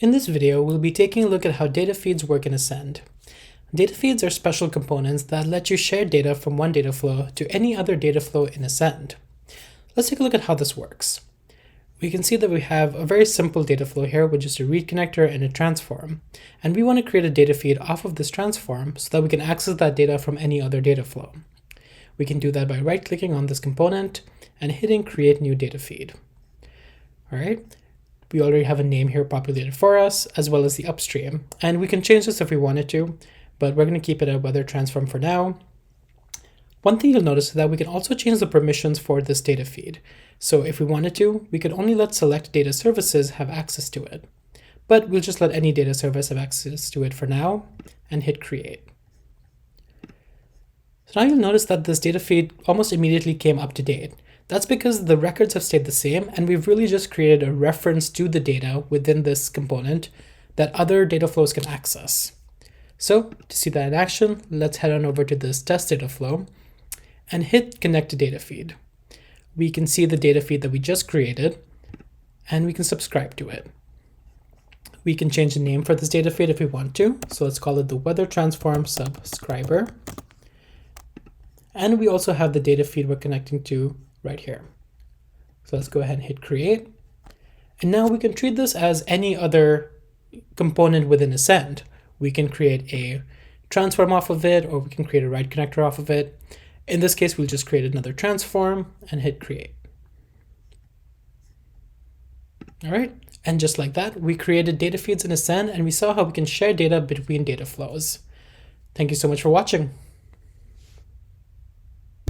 In this video, we'll be taking a look at how data feeds work in Ascend. Data feeds are special components that let you share data from one data flow to any other data flow in Ascend. Let's take a look at how this works. We can see that we have a very simple data flow here with just a read connector and a transform. And we want to create a data feed off of this transform so that we can access that data from any other data flow. We can do that by right-clicking on this component and hitting Create New Data Feed. All right. We already have a name here populated for us, as well as the upstream. And we can change this if we wanted to, but we're going to keep it a weather transform for now. One thing you'll notice is that we can also change the permissions for this data feed. So if we wanted to, we could only let select data services have access to it. But we'll just let any data service have access to it for now and hit create. So now you'll notice that this data feed almost immediately came up to date. That's because the records have stayed the same, and we've really just created a reference to the data within this component that other data flows can access. So to see that in action, let's head on over to this test data flow and hit connect to data feed. We can see the data feed that we just created, and we can subscribe to it. We can change the name for this data feed if we want to. So let's call it the weather transform subscriber. And we also have the data feed we're connecting to right here. So let's go ahead and hit create. And now we can treat this as any other component within Ascend. We can create a transform off of it, or we can create a write connector off of it. In this case, we'll just create another transform and hit create. All right. And just like that, we created data feeds in Ascend, and we saw how we can share data between data flows. Thank you so much for watching.